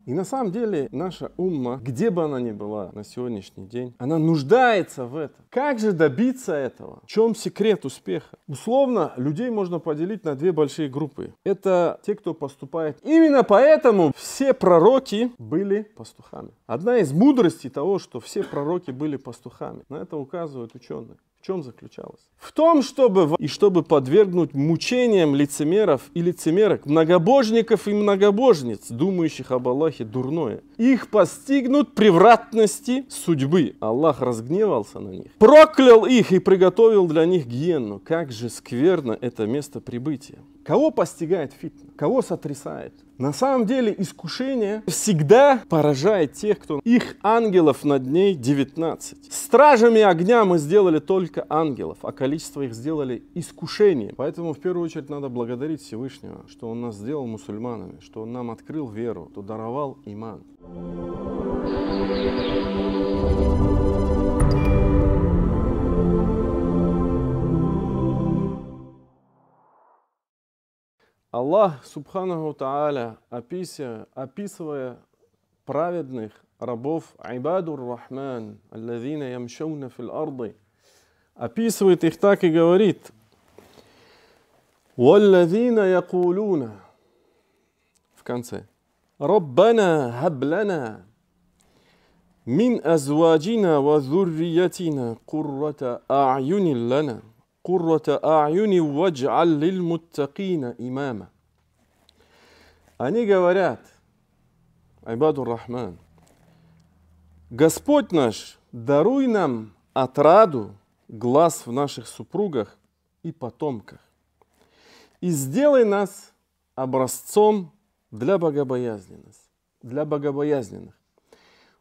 И на самом деле наша умма, где бы она ни была на сегодняшний день, она нуждается в этом. Как же добиться этого? В чем секрет успеха? Условно, людей можно поделить на две большие группы. Это те, кто поступает. Именно поэтому все пророки были пастухами. Одна из мудростей того, что все пророки были пастухами, на это указывают ученые. В чем заключалось? В том, чтобы подвергнуть мучениям лицемеров и лицемерок, многобожников и многобожниц, думающих об Аллахе дурное. Их постигнут превратности судьбы. Аллах разгневался на них, проклял их и приготовил для них гиенну. Как же скверно это место прибытия. Кого постигает фитна? Кого сотрясает? На самом деле искушение всегда поражает тех, кто... Их ангелов над ней 19. Стражами огня мы сделали только ангелов, а количество их сделали искушением. Поэтому в первую очередь надо благодарить Всевышнего, что Он нас сделал мусульманами, что Он нам открыл веру, что даровал иман. Аллах, субханаху тааля, описывая праведных рабов, айбадур рахман, аллазина ямшауна фил арды, описывает их так и говорит: валлазина якулуна, в конце, раббана хаблана мин азваджина ва зурриятина куррата а'юнин лана. Они говорят, айбадур рахман, Господь наш, даруй нам отраду, глаз в наших супругах и потомках, и сделай нас образцом для богобоязненных.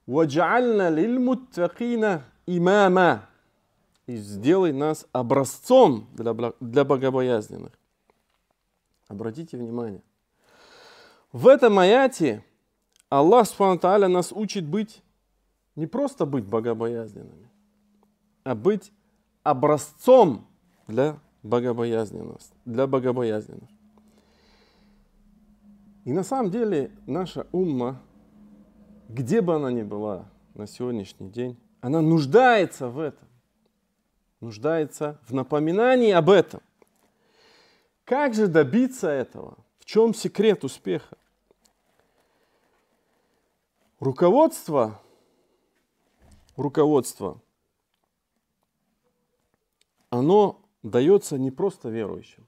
Вадж'альна лиль-муттакина имама. И сделай нас образцом для богобоязненных. Обратите внимание. В этом аяте Аллах Субхану Тааля нас учит быть, не просто быть богобоязненными, а быть образцом для богобоязненных. И на самом деле наша умма, где бы она ни была на сегодняшний день, она нуждается в этом. Нуждается в напоминании об этом. Как же добиться этого? В чем секрет успеха? Руководство, оно дается не просто верующим.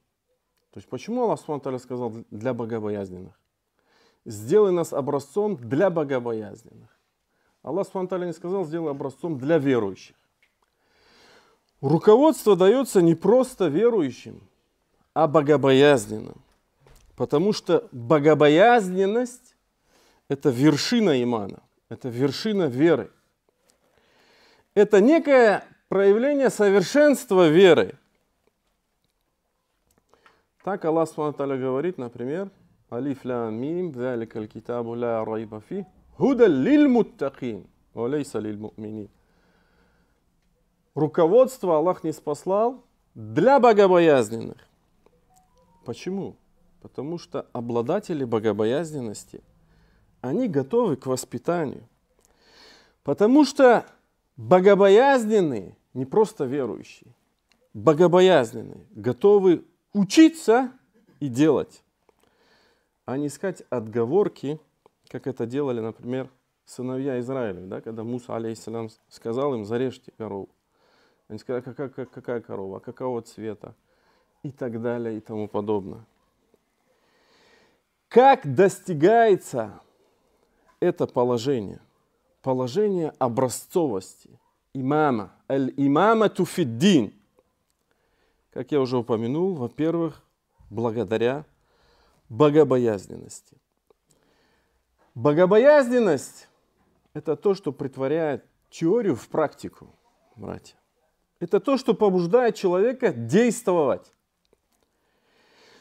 То есть почему Аллах Субхану ва Тааля сказал для богобоязненных? Сделай нас образцом для богобоязненных. Аллах Субхану ва Тааля не сказал, сделай образцом для верующих. Руководство дается не просто верующим, а богобоязненным. Потому что богобоязненность – это вершина имана, это вершина веры. Это некое проявление совершенства веры. Так Аллах Субхану ва Тааля говорит, например, «Алиф лам мим, заликаль китабу ла райба фи, худаль лиль муттакин, ва лейса лиль му'минин». Руководство Аллах не спаслал для богобоязненных. Почему? Потому что обладатели богобоязненности, они готовы к воспитанию. Потому что богобоязненные, не просто верующие, богобоязненные, готовы учиться и делать, а не искать отговорки, как это делали, например, сыновья Израиля, да, когда Муса, алейхиссалям, сказал им: зарежьте корову. Они сказали: какая корова, какого цвета, и так далее, и тому подобное. Как достигается это положение? Положение образцовости, имама, аль-имамату фиддин. Как я уже упомянул, во-первых, благодаря богобоязненности. Богобоязненность – это то, что претворяет теорию в практику, братья. Это то, что побуждает человека действовать,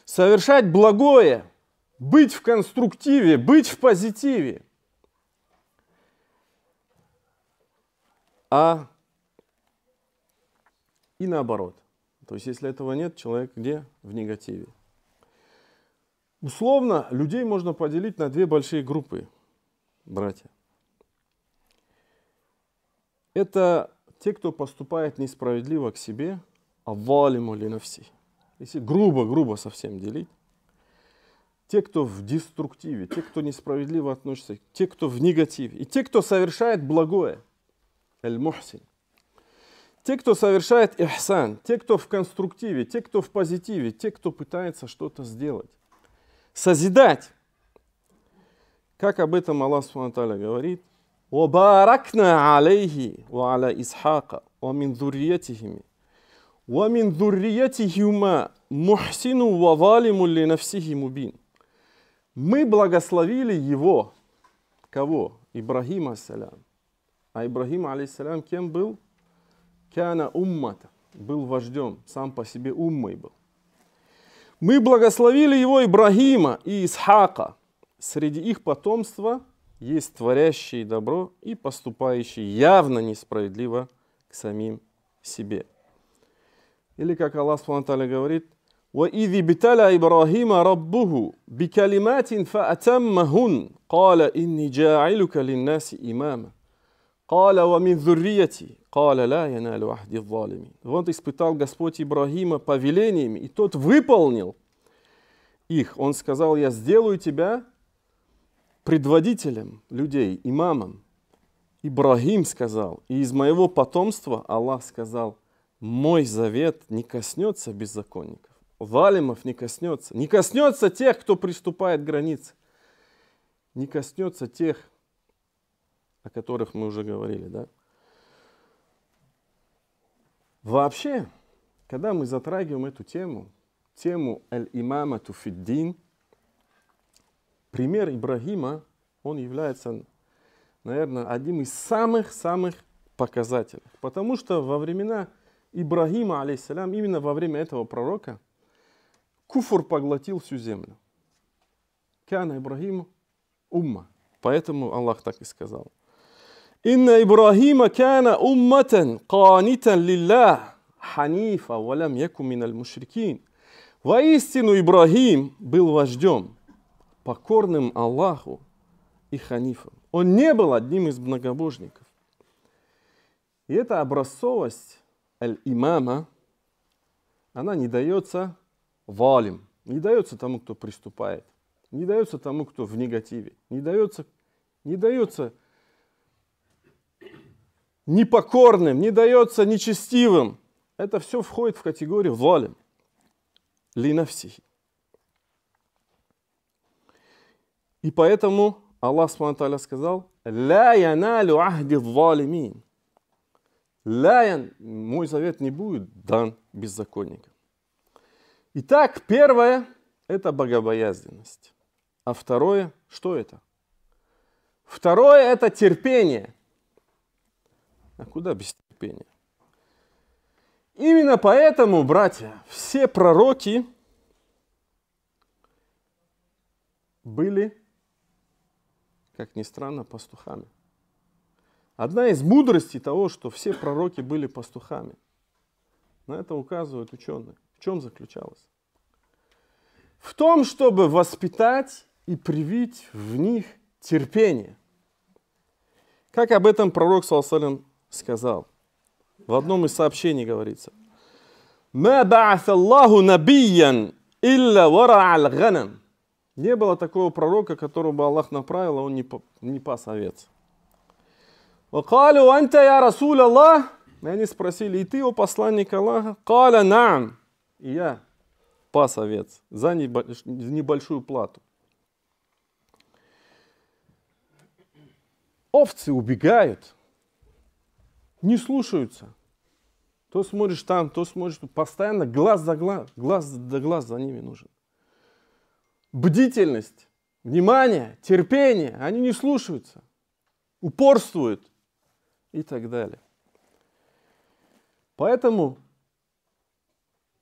совершать благое, быть в конструктиве, быть в позитиве. И наоборот. То есть, если этого нет, человек где? В негативе. Условно, людей можно поделить на две большие группы. братья, это те, кто поступает несправедливо к себе, аввалиму ли нафси. Если грубо совсем делить, те, кто в деструктиве, те, кто несправедливо относится, те, кто в негативе, и те, кто совершает благое, аль-мухсин, те, кто совершает ихсан, те, кто в конструктиве, те, кто в позитиве, те, кто пытается что-то сделать, созидать. Как об этом Аллах Субхану ва Тааля говорит: وَبَارَكْنَا عَلَيْهِ وَعَلَى إِسْحَاقَ وَمِنْ ذُرِّيَّتِهِمَا مُحْسِنٌ وَظَالِمٌ لِنَفْسِهِ مُبِينٌ. Мы благословили его. Кого? Ибрахима ассалям. А Ибрахим алейхиссалям кем был? Кяна уммата. Был вождем, сам по себе уммой был. Мы благословили его, Ибрахима и Исхака. Среди их потомства есть творящие добро и поступающие явно несправедливо к самим себе. Или как Аллах Субхану ва Тааля говорит: وَإِذِ ابْتَلَى إِبْرَاهِيمَ رَبُّهُ بِكَلِمَاتٍ فَأَتَمَّهُنَّ قَالَ إِنِّي جَاعِلُكَ لِلنَّاسِ إِمَامًا قَالَ وَمِنْ ذُرِّيَّتِي قَالَ لَا يَنَالُ عَهْدِي الظَّالِمِينَ. Вот испытал Господь Ибрахима повелениями, и тот выполнил их. Он сказал: я сделаю тебя предводителем людей, имамом. Ибрахим сказал: и из моего потомства, Аллах сказал, мой завет не коснется беззаконников, залимов не коснется тех, кто приступает к границе, не коснется тех, о которых мы уже говорили, да? Вообще, когда мы затрагиваем эту тему аль-имамату фиддин, пример Ибрахима, он является, наверное, одним из самых показательных. Потому что во времена Ибрахима, алейхиссалям, именно во время этого пророка, куфр поглотил всю землю. Кяна Ибрахиму умма. Поэтому Аллах так и сказал. Инна Ибрахима кяна умматан канитан лиллах ханифа валям яку миналь мушрикин. Воистину Ибрахим был вождем, покорным Аллаху и ханифом. Он не был одним из многобожников. И эта образцовость аль-имама, она не дается валим, не дается тому, кто приступает, не дается тому, кто в негативе, не дается непокорным, не дается нечестивым. Это все входит в категорию валим, линафсихи. И поэтому Аллах Субхану ва Тааля сказал: «Ля яналю ахди залимин». Мой завет не будет дан беззаконникам. Итак, первое – это богобоязненность. А второе – что это? Второе – это терпение. А куда без терпения? Именно поэтому, братья, все пророки были, как ни странно, пастухами. Одна из мудростей того, что все пророки были пастухами, на это указывают ученые. В чем заключалось? В том, чтобы воспитать и привить в них терпение. Как об этом пророк саллаллаху алейхи ва саллям сказал. В одном из сообщений говорится: «Ма ба'аth Аллаху набиян илля вара аль-ганам». Не было такого пророка, которого бы Аллах направил, а он не пас овец. «Вакалю анта я Расул Аллах». И они спросили: и ты, о посланник Аллаха? «Каля наам». И я пас овец за небольшую плату. Овцы убегают, не слушаются. То смотришь там, то смотришь тут. Постоянно глаз да глаз за ними нужен. Бдительность, внимание, терпение. Они не слушаются, упорствуют и так далее. Поэтому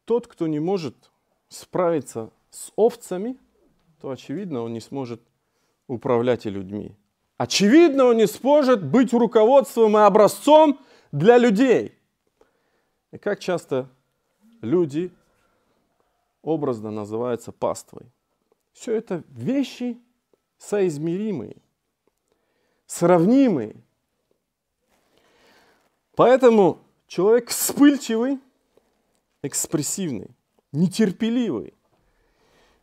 тот, кто не может справиться с овцами, то, очевидно, он не сможет управлять и людьми. Очевидно, он не сможет быть руководством и образцом для людей. И как часто люди образно называются паствой. Все это вещи соизмеримые. сравнимые. Поэтому человек вспыльчивый, экспрессивный, нетерпеливый,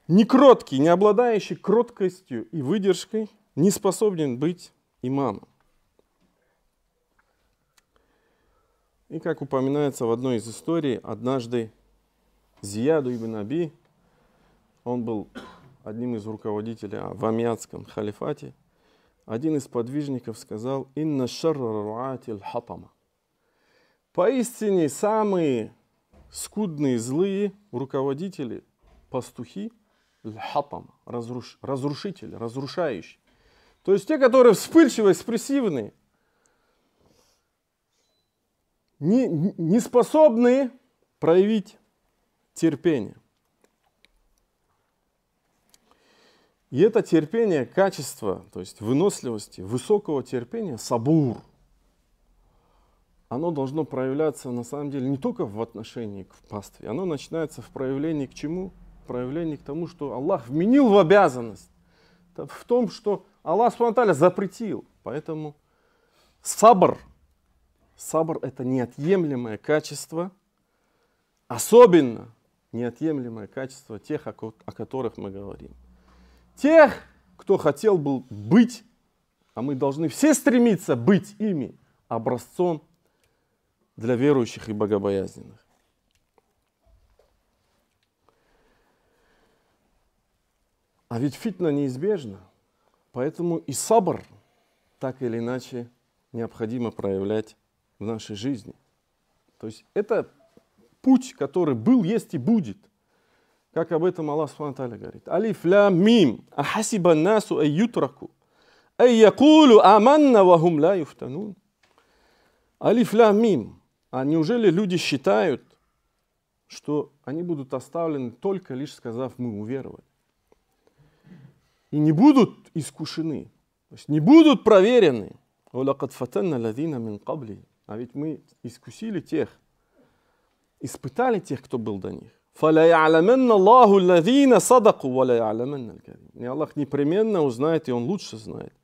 не кроткий, не обладающий кроткостью и выдержкой, не способен быть имамом. И как упоминается в одной из историй, однажды Зияду ибн Аби, он был одним из руководителей в Амиадском халифате, один из подвижников сказал: «Инна шарра руати л-хатама». Поистине самые скудные, злые руководители, пастухи, л-хатама, разрушители, разрушающие. То есть те, которые вспыльчивые, экспрессивные, не способны проявить терпение. И это терпение, качество, то есть выносливости, высокого терпения, сабур, оно должно проявляться на самом деле не только в отношении к пастве, оно начинается в проявлении к чему? Проявлении к тому, что Аллах вменил в обязанность, в том, что Аллах субхану запретил. Поэтому сабр это неотъемлемое качество, особенно неотъемлемое качество тех, о которых мы говорим. Тех, кто хотел бы быть, а мы должны все стремиться быть ими, образцом для верующих и богобоязненных. А ведь фитна неизбежна, поэтому и сабр так или иначе необходимо проявлять в нашей жизни. То есть это путь, который был, есть и будет. Как об этом Аллах Субхану ва Тааля говорит. Алиф лам мим. Ахасиба насу ай ютраку. Ай якулу аманна ва хум ла юфтанун. Алиф лам мим. А неужели люди считают, что они будут оставлены только лишь сказав мы уверовали? И не будут искушены. То есть не будут проверены. Валакад фатанна ладина мин кабли. А ведь мы искусили тех, испытали тех, кто был до них. И Аллах непременно узнает, и Он лучше знает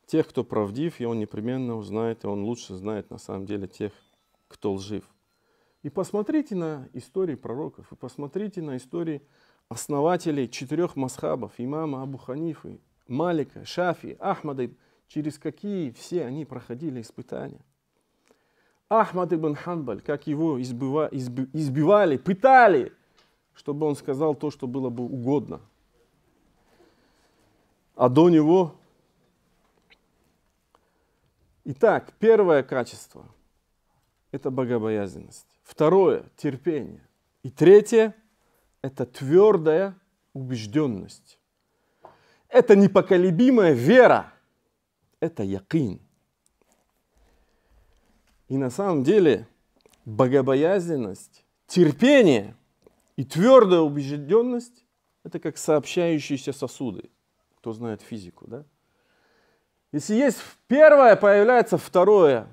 тех, кто правдив, и Он непременно узнает, и Он лучше знает на самом деле тех, кто лжив. И посмотрите на истории пророков, и посмотрите на истории основателей 4 мазхабов, имама Абу Ханифы, Малика, Шафи, Ахмада, через какие все они проходили испытания. Ахмад ибн Ханбаль, как его избивали, пытали, чтобы он сказал то, что было бы угодно. А до него... Итак, первое качество – это богобоязненность. Второе – терпение. И третье – это твердая убежденность. Это непоколебимая вера. Это якин. И на самом деле богобоязненность, терпение и твердая убежденность – это как сообщающиеся сосуды. Кто знает физику, да? Если есть первое, появляется второе,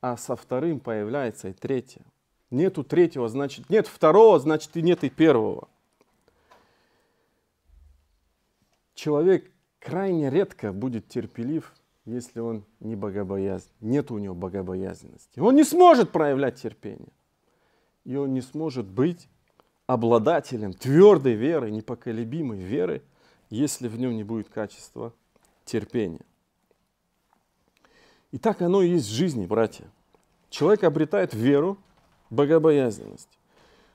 а со вторым появляется и третье. Нету третьего, значит нет второго, значит и нет и первого. Человек крайне редко будет терпелив, если он не богобоязнен, нет у него богобоязненности. Он не сможет проявлять терпение. И он не сможет быть обладателем твердой веры, непоколебимой веры, если в нем не будет качества терпения. И так оно и есть в жизни, братья. Человек обретает веру, богобоязненность.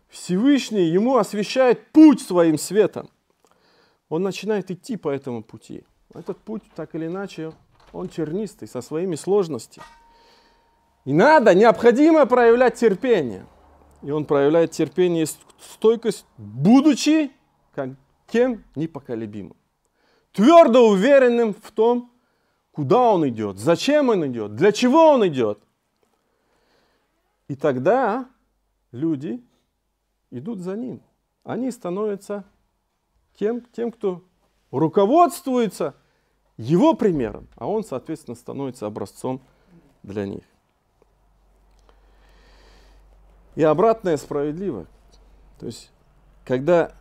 Всевышний ему освещает путь своим светом. Он начинает идти по этому пути. Этот путь, так или иначе, он тернистый, со своими сложностями. И необходимо проявлять терпение. И он проявляет терпение и стойкость, будучи кем? Непоколебимым. Твердо уверенным в том, куда он идет, зачем он идет, для чего он идет. И тогда люди идут за ним. Они становятся тем, кто руководствуется его примером, а он, соответственно, становится образцом для них. И обратное справедливо. То есть, когда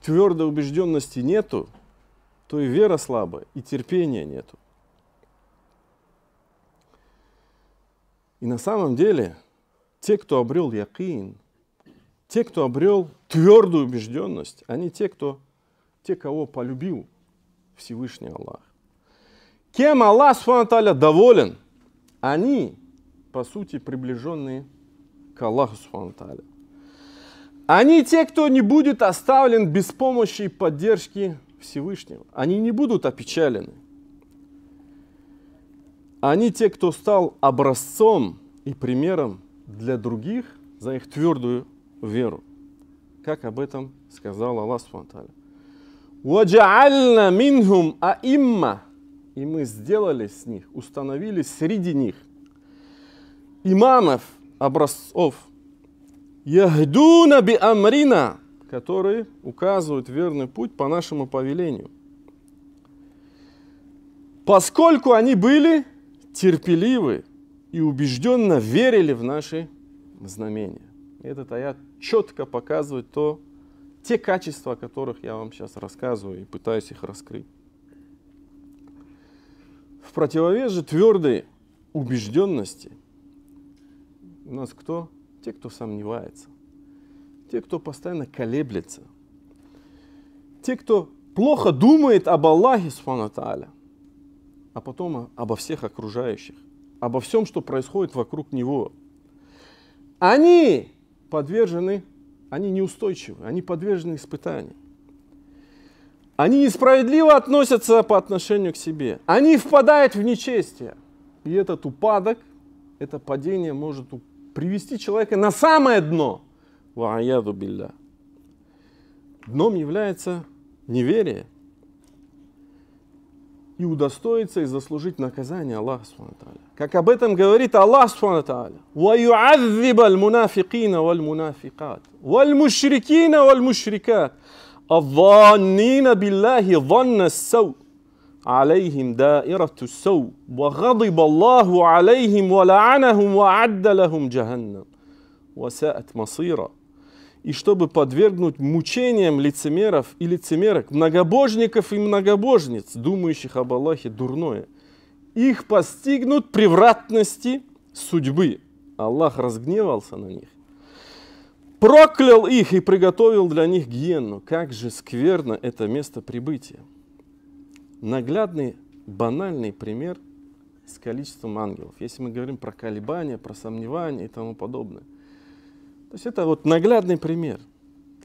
твердой убежденности нету, то и вера слабая, и терпения нету. И на самом деле, те, кто обрел якин, те, кто обрел твердую убежденность, они те, кого полюбил Всевышний Аллах. Кем Аллах Субхану доволен, они, по сути, приближенные к Аллаху Субхану. Они те, кто не будет оставлен без помощи и поддержки Всевышнего. Они не будут опечалены. Они те, кто стал образцом и примером для других за их твердую веру. Как об этом сказал Аллах Субхану. «Ваджа'альна минхум аимма». И мы сделали с них, установили среди них имамов, образцов, яхдуна би амрина, которые указывают верный путь по нашему повелению. Поскольку они были терпеливы и убежденно верили в наши знамения. Этот аят четко показывает те качества, о которых я вам сейчас рассказываю и пытаюсь их раскрыть. В противовес же твердой убежденности у нас кто? Те, кто сомневается. Те, кто постоянно колеблется. Те, кто плохо думает об Аллахе, Субхану Тааля, а потом обо всех окружающих, обо всем, что происходит вокруг него. Они подвержены, они неустойчивы, они подвержены испытаниям. Они несправедливо относятся по отношению к себе. Они впадают в нечестие. И этот упадок, это падение может привести человека на самое дно. Ва'аяду билля. Дном является неверие. И удостоиться и заслужить наказание Аллаха Субхану ва Тааля. Как об этом говорит Аллах Субхану ва Тааля. وَيُعَذِّبَ الْمُنَافِقِينَ وَالْمُنَافِقَاتِ وَالْمُشْرِكِينَ وَالْمُشْرِكَاتِ الظَّانِّينَ بِاللَّهِ ظَنَّ السَّوْءِ عليهم دائرة السوء وغضب الله عليهم ولعنهم وأعد لهم جهنم وساءت مصيرا. И чтобы подвергнуть мучениям лицемеров и лицемерок, многобожников и многобожниц, думающих об Аллахе дурное, их постигнут превратности судьбы. Аллах разгневался на них, проклял их и приготовил для них гиенну. Как же скверно это место прибытия. Наглядный, банальный пример с количеством ангелов. Если мы говорим про колебания, про сомневания и тому подобное. То есть это вот наглядный пример.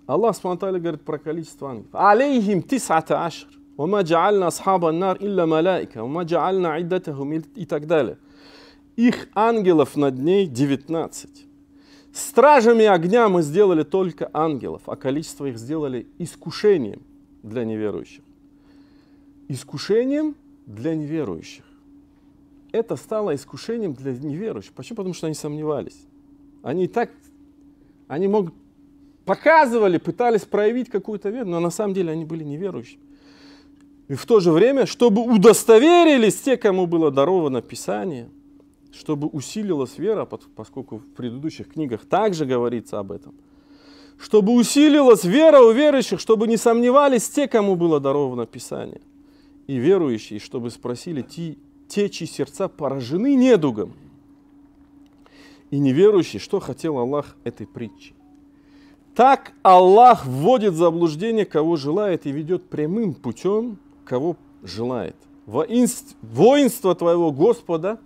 Аллах Субхану ва Тааля говорит про количество ангелов. Алейхим тис'ата ашр. Вама джа'альна асхаба нар илля малайка. Вама джа'альна иддатахум и так далее. Их ангелов над ней 19. Стражами огня мы сделали только ангелов, а количество их сделали искушением для неверующих. Искушением для неверующих. Это стало искушением для неверующих. Почему? Потому что они сомневались. Они показывали, пытались проявить какую-то веру, но на самом деле они были неверующими. И в то же время, чтобы удостоверились те, кому было даровано Писание, чтобы усилилась вера, поскольку в предыдущих книгах также говорится об этом, чтобы усилилась вера у верующих, чтобы не сомневались те, кому было даровано Писание. И верующие, чтобы спросили те, чьи сердца поражены недугом. И неверующие, что хотел Аллах этой притчи. Так Аллах вводит в заблуждение, кого желает, и ведет прямым путем, кого желает. Воинство твоего Господа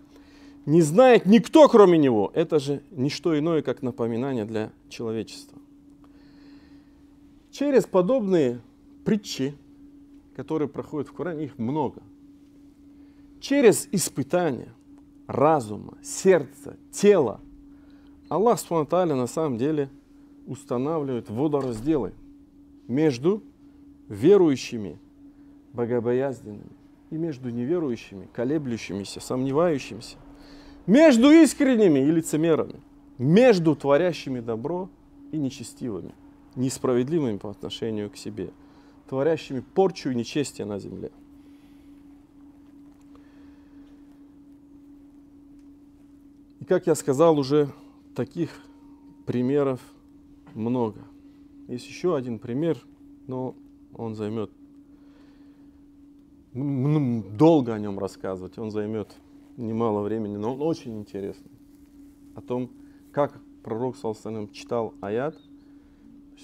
не знает никто, кроме Него. Это же не что иное, как напоминание для человечества. Через подобные притчи, которые проходят в Коране, их много. Через испытания разума, сердца, тела Аллах Субхану ва Тааля на самом деле устанавливает водоразделы между верующими, богобоязненными и между неверующими, колеблющимися, сомневающимися, между искренними и лицемерами, между творящими добро и нечестивыми, несправедливыми по отношению к себе, творящими порчу и нечестие на земле. И как я сказал уже, таких примеров много. Есть еще один пример, но он займет долго о нем рассказывать, он займет немало времени, но он очень интересный. о том, как пророк ﷺ читал аят,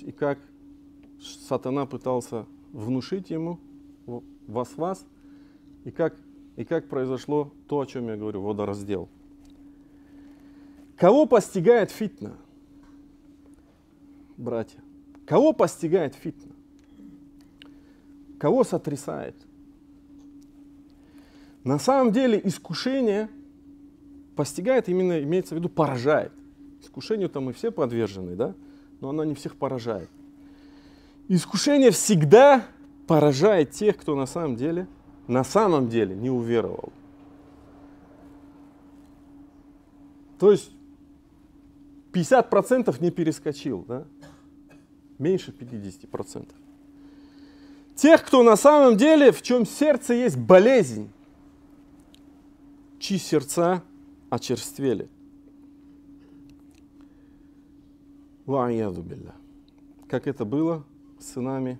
и как сатана пытался внушить ему вас, и как произошло то, о чем я говорю, водораздел. Кого постигает фитна, братья? Кого постигает фитна? Кого сотрясает? На самом деле искушение постигает, именно имеется в виду поражает. Искушению-то мы все подвержены, да? Но оно не всех поражает. Искушение всегда поражает тех, кто на самом деле не уверовал. То есть 50% не перескочил, да? Меньше 50%. Тех, кто на самом деле, в чем сердце есть болезнь, чьи сердца очерствели. Ва'ияду билля. Как это было с сынами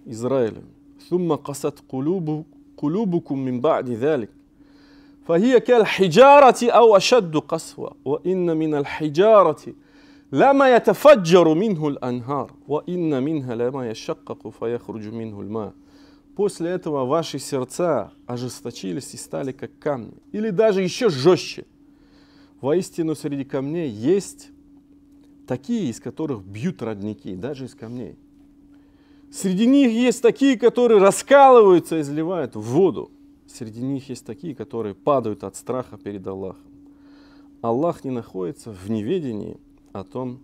Израиля. ثم قست قلوبكم من بعد ذلك فهي كالحجارة أو أشد قسوة وإن من الحجارة لما يتفجر منه الأنهار وإن منها لما يشقق فيخرج منه الماء. После этого ваши сердца ожесточились и стали как камни, или даже еще жестче. Воистину среди камней есть такие, из которых бьют родники, даже из камней. Среди них есть такие, которые раскалываются и изливают в воду. Среди них есть такие, которые падают от страха перед Аллахом. Аллах не находится в неведении о том,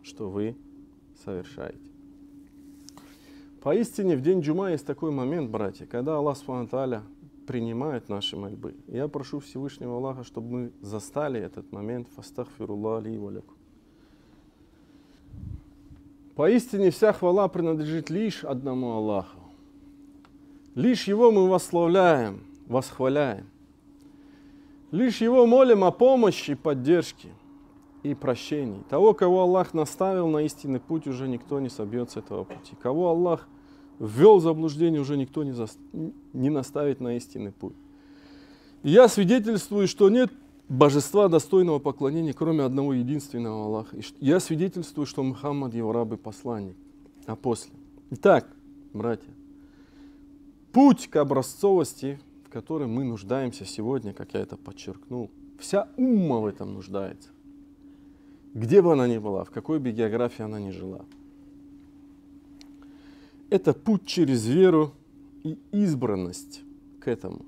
что вы совершаете. Поистине в день джума есть такой момент, братья, когда Аллах Субхану ва Тааля принимает наши мольбы. Я прошу Всевышнего Аллаха, чтобы мы застали этот момент. Фастагфируллах ли ва лякум. Поистине вся хвала принадлежит лишь одному Аллаху. Лишь Его мы восславляем, восхваляем. Лишь Его молим о помощи, поддержке и прощении. Того, кого Аллах наставил на истинный путь, уже никто не собьет с этого пути. Кого Аллах ввел в заблуждение, уже никто не наставит на истинный путь. И я свидетельствую, что нет божества достойного поклонения, кроме одного единственного Аллаха. И я свидетельствую, что Мухаммад его раб и посланник. А после. Итак, братья, путь к образцовости, в которой мы нуждаемся сегодня, как я это подчеркнул, вся умма в этом нуждается. Где бы она ни была, в какой бы географии она ни жила. Это путь через веру и избранность к этому.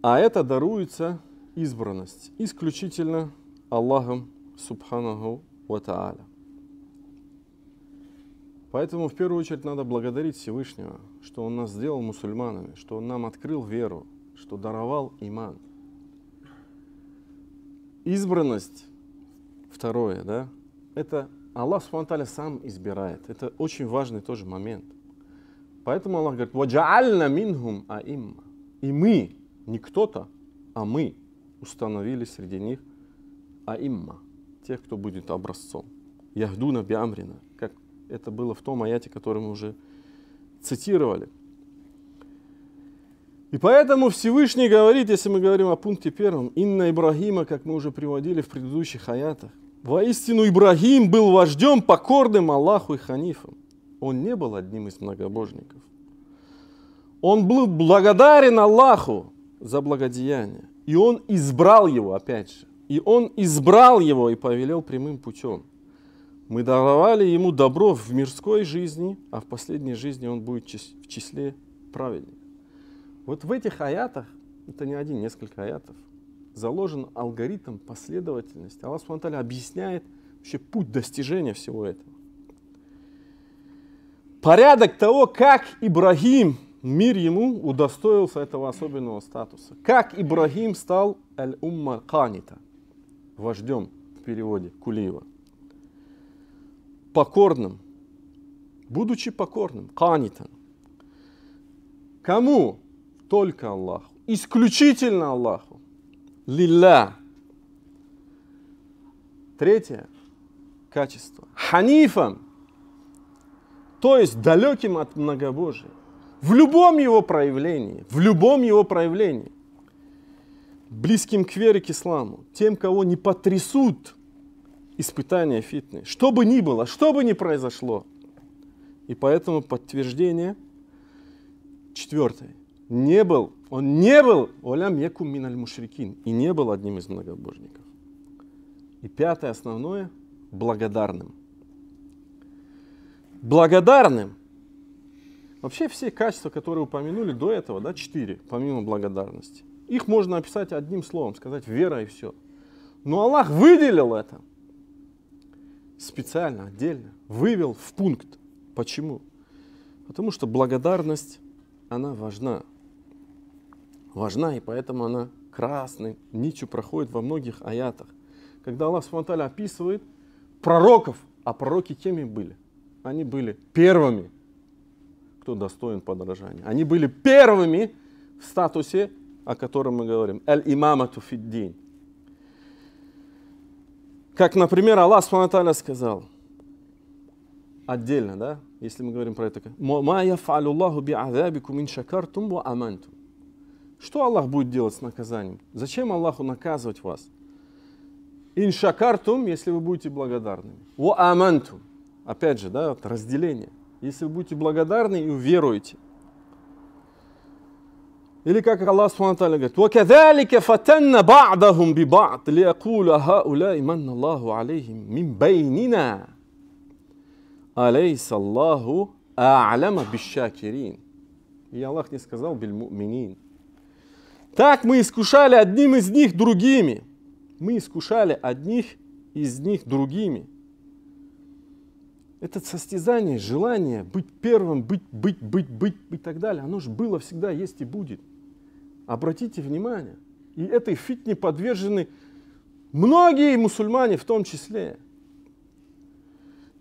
А это даруется избранность исключительно Аллахом Субханаху ва Тааля. Поэтому в первую очередь надо благодарить Всевышнего, что Он нас сделал мусульманами, что Он нам открыл веру, что даровал иман. Избранность, второе, да, это Аллах Субхану ва Тааля сам избирает. Это очень важный тоже момент. Поэтому Аллах говорит: «Ваджа'альна минхум аимма». И мы, не кто-то, а мы установили среди них аимма, тех, кто будет образцом. Яхдуна би амрина, как это было в том аяте, который мы уже цитировали. И поэтому Всевышний говорит, если мы говорим о пункте первом, «Инна Ибрахима», как мы уже приводили в предыдущих аятах, воистину Ибрахим был вождем, покорным Аллаху и ханифом. Он не был одним из многобожников. Он был благодарен Аллаху за благодеяние. И он избрал его, опять же. И он избрал его и повелел прямым путем. Мы даровали ему добро в мирской жизни, а в последней жизни он будет в числе праведников. Вот в этих аятах, это не один, несколько аятов, заложен алгоритм, последовательность. Аллах Субхану ва Тааля объясняет вообще путь достижения всего этого. Порядок того, как Ибрахим, мир ему, удостоился этого особенного статуса. Как Ибрахим стал аль-умма канита, вождем в переводе Кулиева. Покорным, будучи покорным, канитан. Кому? Только Аллаху. Исключительно Аллаху. Лилля. Третье качество. Ханифом. То есть далеким от многобожия. В любом его проявлении. В любом его проявлении. близким к вере, к исламу, тем, кого не потрясут испытания фитны, что бы ни было, что бы ни произошло. И поэтому подтверждение четвертое. Он не был олям якум миналь мушрикин, и не был одним из многобожников. И пятое, основное, благодарным. Благодарным. Вообще все качества, которые упомянули до этого, да, 4, помимо благодарности, их можно описать одним словом, сказать вера и все. Но Аллах выделил это специально, отдельно, вывел в пункт. Почему? Потому что благодарность, она важна. Важна, и поэтому она красной нитью проходит во многих аятах. Когда Аллах субхану ва тааля описывает пророков, а пророки кеми были? Они были первыми, кто достоин подражания. Они были первыми в статусе, о котором мы говорим. Аль-имамату фиддин. Как, например, Аллах субхану ва тааля сказал, отдельно, да, если мы говорим про это. «Ма яф'алю Аллаху би'азабикум ин шакартум ва амантум». Что Аллах будет делать с наказанием? Зачем Аллаху наказывать вас? Ин шакартум, если вы будете благодарными. Ва амантум. Опять же, да, вот разделение. Если вы будете благодарны и уверуете. Или как Аллах субхану ва тааля говорит: «Вакадалика фатанна ба'дахум би ба'д лиякула хауляи манна Аллаху алейхим мин байнина. Алейса Аллаху а'ляма бишшакирин». И Аллах не сказал биль му'минин. Так мы искушали одним из них другими. Мы искушали одних из них другими. Это состязание, желание быть первым, быть и так далее, оно же было всегда, есть и будет. Обратите внимание. И этой фитне подвержены многие мусульмане в том числе.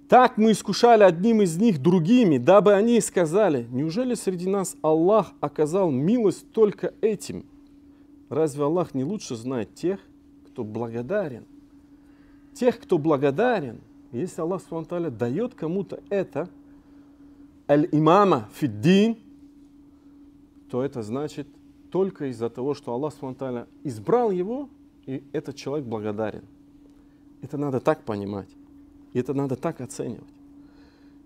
Так мы искушали одним из них другими, дабы они сказали: неужели среди нас Аллах оказал милость только этим? Разве Аллах не лучше знает тех, кто благодарен? Тех, кто благодарен. Если Аллах субхану ва тааля дает кому-то это, аль-имама фиддин, то это значит только из-за того, что Аллах субхану ва тааля избрал его, и этот человек благодарен. Это надо так понимать. И это надо так оценивать.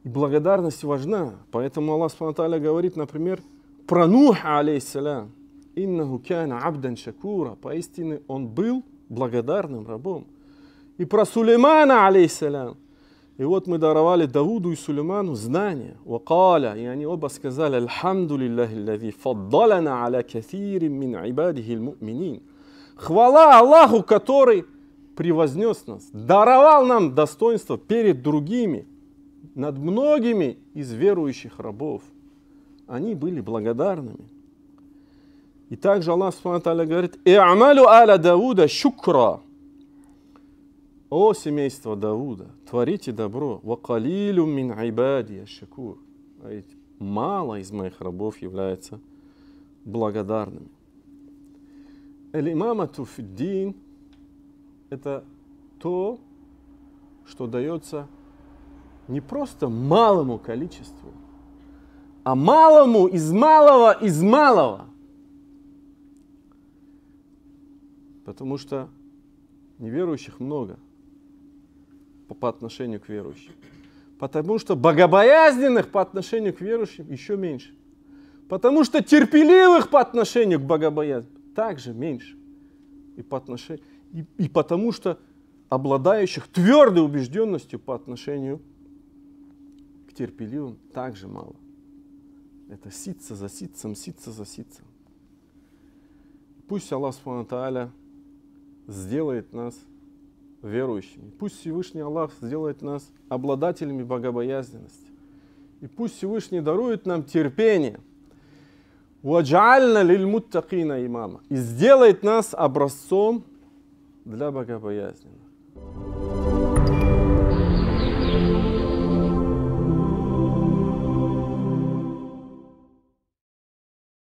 И благодарность важна. Поэтому Аллах субхану ва тааля говорит, например, про Нуха алейхиссалям. Иннаху кана абдан шакура. Поистине он был благодарным рабом. И про Сулеймана алейхиссалям. И вот мы даровали Давуду и Сулейману знания. Вакаля. И они оба сказали: Альхамду лиллахи аллази фаддалана аля кафирин мин ибадихи аль-му'минин. Хвала Аллаху, который превознес нас, даровал нам достоинство перед другими, над многими из верующих рабов. Они были благодарными. И также Аллах субхану ва тааля говорит: «И'амалу аля Давуда шукра». О семейство Давуда, творите добро. «Ва калилум мин айбади аш-шакур». А ведь мало из моих рабов является благодарными. Аль-имамату фиддин — это то, что дается не просто малому количеству, а малому из малого из малого. Потому что неверующих много по отношению к верующим. Потому что богобоязненных по отношению к верующим еще меньше. Потому что терпеливых по отношению к богобоязненным также меньше. И потому что обладающих твердой убежденностью по отношению к терпеливым также мало. Это ситца за ситцем, ситца за ситцем. Пусть Аллах субхану ва тааля сделает нас верующими. Пусть Всевышний Аллах сделает нас обладателями богобоязненности. И пусть Всевышний дарует нам терпение. «Вадж'альна лиль-муттакина имама». И сделает нас образцом для богобоязненных.